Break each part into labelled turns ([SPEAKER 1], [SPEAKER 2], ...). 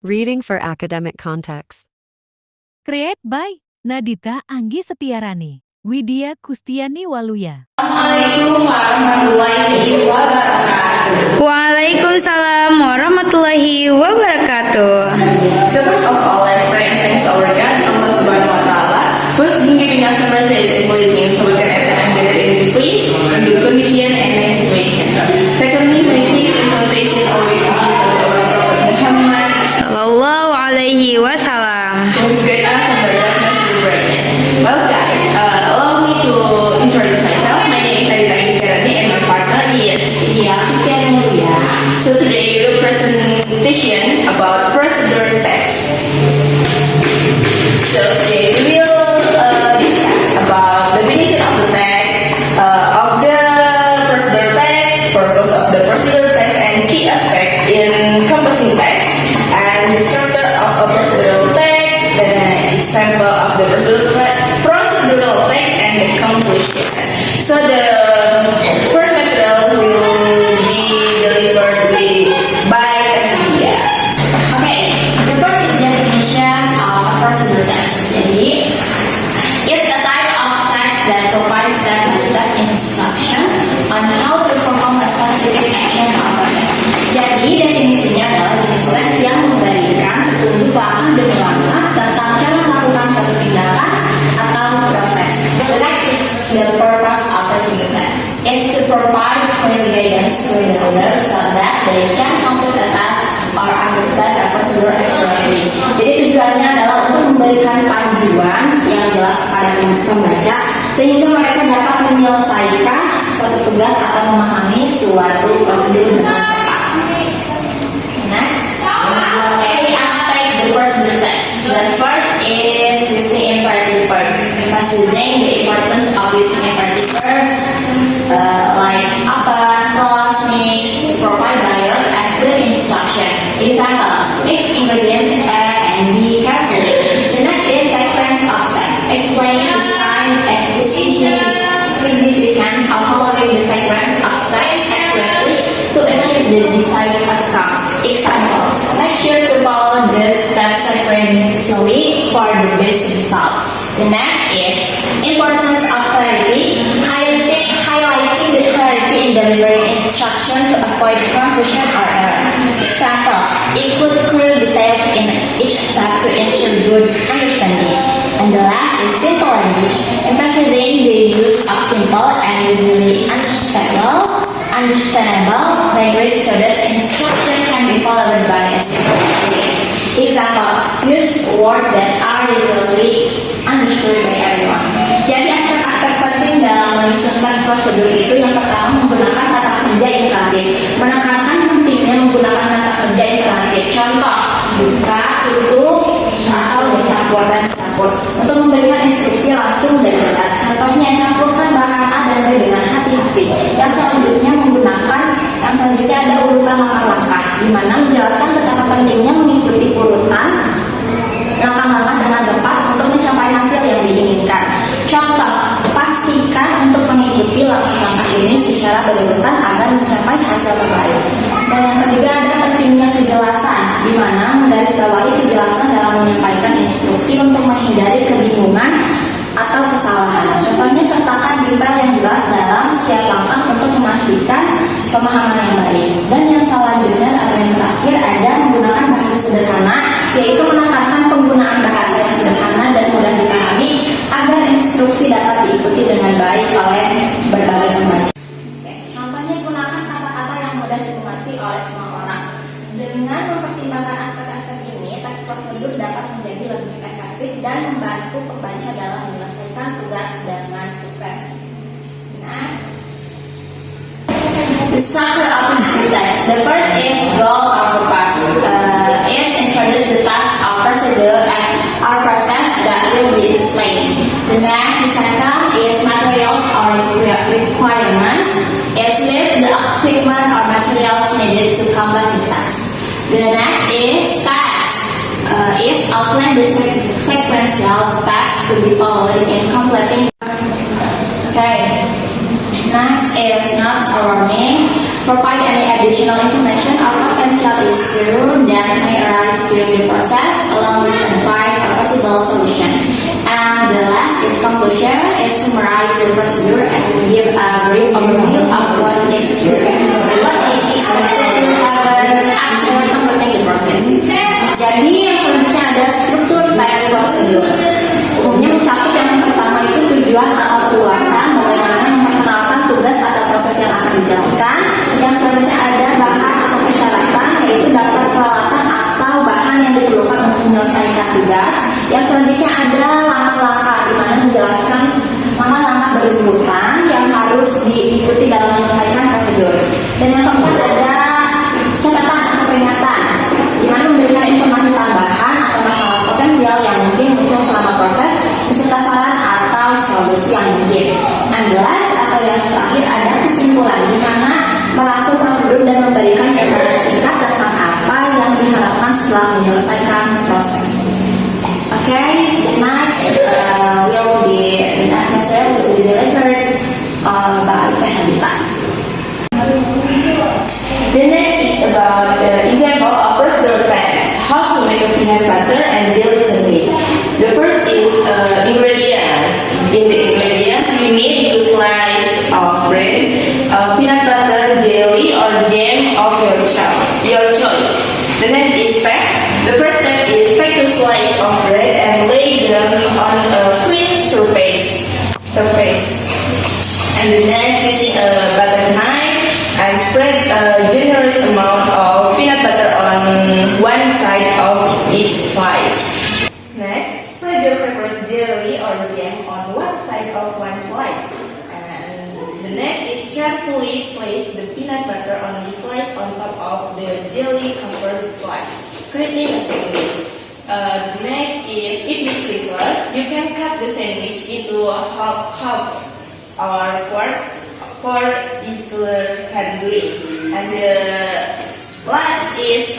[SPEAKER 1] Reading for academic context.
[SPEAKER 2] Create by Nadita Anggi Setiarani, Widya Kustiani Waluya.
[SPEAKER 3] Assalamualaikum warahmatullahi wabarakatuh.
[SPEAKER 4] Waalaikumsalam warahmatullahi wabarakatuh.
[SPEAKER 3] The first of all, let's pray and thanks our God, Allah Subhanahu wa Ta'ala, who's been giving us the mercy and blessings so we can enter and get in this place, in good condition and nice situation. Secondly, may peace and salvation always be given to our Prophet Muhammad
[SPEAKER 4] Sallallahu alaihi wasallam.
[SPEAKER 3] who has guided us from the darkness to the brightness. Well, guys, allow me to introduce myself. My name is Nadita Anggi Setiarani and my partner is Kustiani Waluya. So today we will presentation about procedure text. So today we will discuss about definition of the text, of the procedure text, purpose of the procedure text, and key aspect in composing text, and the structure of a procedural text, the example of the procedural text, and the conclusion. So the first material will be delivered by Media.
[SPEAKER 5] Okay, the first is definition of a procedure text. Jadi, it's a type of text that provides step-by-step instruction on how to perform a specific action or process. Jadi, definisinya adalah jenis teks yang memberikan petunjuk langkah demi langkah tentang cara melakukan suatu tindakan atau proses. The next is the purpose of procedure text. Is to provide clear guidance to the reader so that they can complete a task or understand a procedure accurately. Jadi tujuannya adalah untuk memberikan panduan yang jelas kepada pembaca sehingga mereka dapat menyelesaikan suatu tugas atau memahami suatu prosedur dengan tepat. Next, key aspect the procedure text. The first is using imperative verbs, emphasizing the importance of using imperative verbs like open, close, mix to provide direct and clear instruction. Example, mix ingredients and be careful. The next is sequence of steps, explaining the sign and the significance of following the sequence of steps accurately to achieve the desired outcome. Example, make sure to follow the steps sequentially for the best result. The next is importance of clarity, highlighting the clarity in delivering instruction to avoid confusion or error. Example, include clear details in each step to ensure good understanding. And the last is simple language, emphasizing the use of simple and easily understandable language so that instruction can be followed by a simple audience. Example, use words that are easily understood by everyone. Jadi aspek-aspek penting dalam menyusunkan prosedur itu yang pertama menggunakan kata kerja imperatif, menekankan pentingnya menggunakan kata kerja imperatif. Contoh, buka, tutup, atau bercampur dan campur untuk memberikan instruksi langsung dan jelas. Contohnya, campurkan bahan A dan B dengan hati-hati. Yang selanjutnya ada urutan langkah-langkah, di mana menjelaskan betapa pentingnya mengikuti urutan langkah-langkah dengan tepat untuk mencapai hasil yang diinginkan. Contoh, pastikan untuk mengikuti langkah-langkah ini secara berurutan agar mencapai hasil terbaik. Dan yang ketiga ada pentingnya kejelasan, di mana menggarisbawahi kejelasan dalam menyampaikan instruksi untuk menghindari kebingungan atau kesalahan. Contohnya, sertakan detail yang jelas dalam setiap langkah untuk memastikan pemahaman yang baik. Dan yang selanjutnya atau yang terakhir ada menggunakan bahasa sederhana, yaitu menekankan penggunaan bahasa yang sederhana dan mudah dipahami agar instruksi dapat diikuti dengan baik oleh berbagai pembaca. Contohnya, gunakan kata-kata yang mudah dimengerti oleh semua orang. Dengan mempertimbangkan aspek-aspek ini, teks prosedur dapat menjadi lebih efektif dan membantu pembaca dalam menyelesaikan tugas dengan sukses. Next, the structure of procedure text. The first is goal or purpose. Is introduce the task or procedure and our process that will be explained. The next, the second is materials or requirements. Is list the equipment or materials needed to complete the task. The next is steps. Is outline the sequential steps to be followed in completing. Okay. Next is notes or warnings. Provide any additional information or potential potential issue that may arise during the process, along with advice or possible solution. And the last is conclusion, is summarize the procedure and give a brief overview of what is expected to happen after completing the process. Jadi yang selanjutnya ada struktur teks procedure. Umumnya mencakup yang pertama itu tujuan atau ulasan bagaimana memperkenalkan tugas atau proses yang akan dijalankan. Yang selanjutnya ada bahan atau persyaratan, yaitu daftar peralatan atau bahan yang diperlukan untuk menyelesaikan tugas. Yang selanjutnya ada langkah-langkah di mana menjelaskan langkah-langkah berurutan yang harus diikuti dalam menyelesaikan prosedur. Dan yang keempat ada catatan atau peringatan, di mana memberikan informasi tambahan atau masalah potensial yang mungkin muncul selama proses, beserta saran atau solusi yang mungkin. And the last atau yang terakhir ada kesimpulan, di mana merangkum prosedur dan memberikan gambaran singkat tentang apa yang diharapkan setelah menyelesaikan proses. Okay, the next material will be delivered by Tehanita.
[SPEAKER 3] The next is about the example of personal text. How to make a peanut butter and jelly sandwich. The first is ingredients. In the ingredients, you need to slice of bread, peanut butter, jelly, or jam of your choice. The next is pack. The first step is pack a slice of bread and lay them on a clean surface. And the next, using a butter knife, and spread a generous amount of peanut butter on one side of each slice. Next, spread your favorite jelly or jam on one side of one slice. And the next is carefully place the peanut butter on the slice on top of the jelly covered slice, creating a sandwich. Next is, if you prefer, you can cut the sandwich into half or quarts for easier handling. And the last is,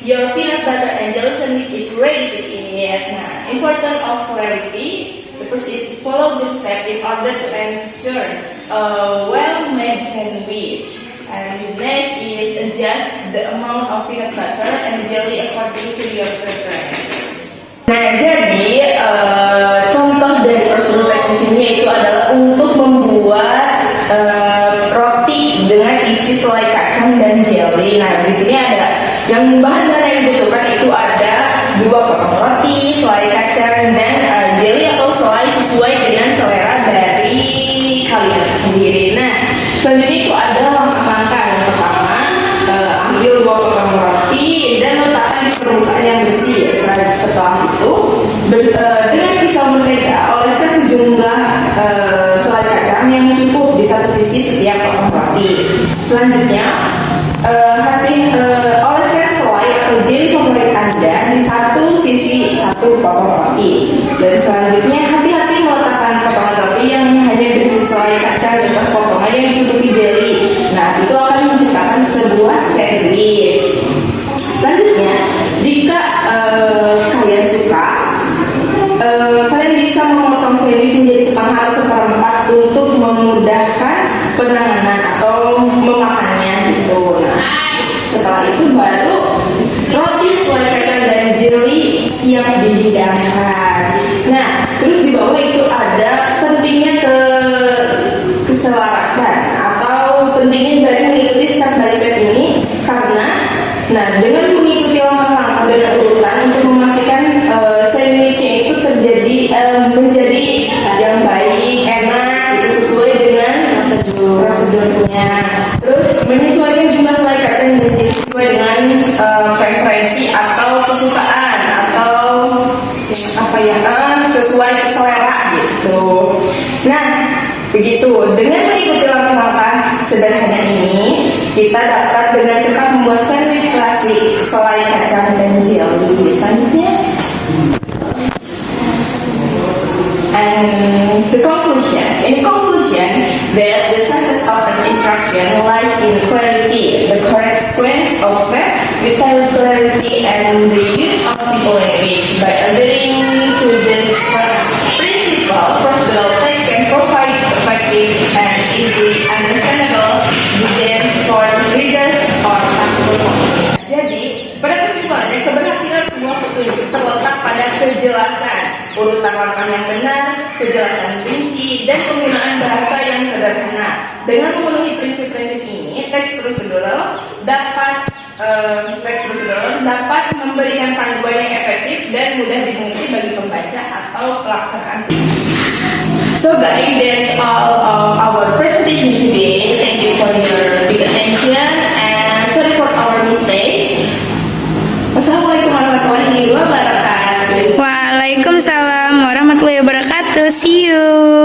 [SPEAKER 3] your peanut butter and jelly sandwich is ready to eat. Now, important of clarity, the first is follow the step in order to ensure a well-made sandwich. And next is adjust the amount of peanut butter and jelly according to your preference. Nah, jadi contoh dari prosedur teknis ini itu adalah untuk membuat roti dengan isi selai kacang dan jelly. Nah, di sini ada yang bahan-bahan yang dibutuhkan itu ada 2 potong roti, selai kacang, dan jelly atau selai sesuai dengan selera dari kalian sendiri. Nah, selanjutnya itu ada langkah-langkah. Yang pertama, ambil 2 potong roti dan letakkan di permukaan yang bersih. Setelah itu, dengan pisau mentega, oleskan sejumlah selai kacang yang cukup di satu sisi setiap potong roti. Selanjutnya, oleskan selai atau jelly favorit Anda di satu sisi satu potong roti. Dan selanjutnya, hati-hati meletakkan potongan roti yang hanya berisi selai kacang di atas potongan yang ditutupi jelly. Nah, itu akan menciptakan sebuah sandwich. Selanjutnya, jika kalian suka, kalian bisa memotong sandwich menjadi setengah atau seperempat untuk memudahkan penanganan atau memakannya gitu. Nah, setelah itu baru roti, selai kacang, dan jelly siap dihidangkan. Nah, terus di bawah itu ada pentingnya keselarasan atau pentingnya dari mengikuti step by step ini, karena dengan mengikuti langkah-langkah dan urutan untuk memastikan sandwichnya itu menjadi yang baik, enak, itu sesuai dengan prosedurnya. Terus menyesuaikan jumlah selai kacang dan jelly sesuai dengan preferensi atau kesukaan atau sesuai selera gitu. Nah, begitu. Dengan mengikuti langkah-langkah sederhana ini, kita dapat dengan cepat membuat sandwich klasik selai kacang dan jelly. Selanjutnya, and the conclusion. In conclusion, that the success of an interaction lies in clarity, the correct sequence of facts without clarity, and the use of simple language. By adhering to this principle, procedural text can provide effective and easy terletak pada kejelasan, urutan langkah yang benar, kejelasan rinci, dan penggunaan bahasa yang sederhana. Dengan memenuhi prinsip-prinsip ini, teks prosedural dapat memberikan panduan yang efektif dan mudah dimengerti bagi pembaca atau pelaksanaan. So guys, that's all of our presentation today. Thank you for your big attention and sorry for our mistakes. Wassalamualaikum warahmatullahi wabarakatuh.
[SPEAKER 4] Waalaikumsalam warahmatullahi wabarakatuh. See you.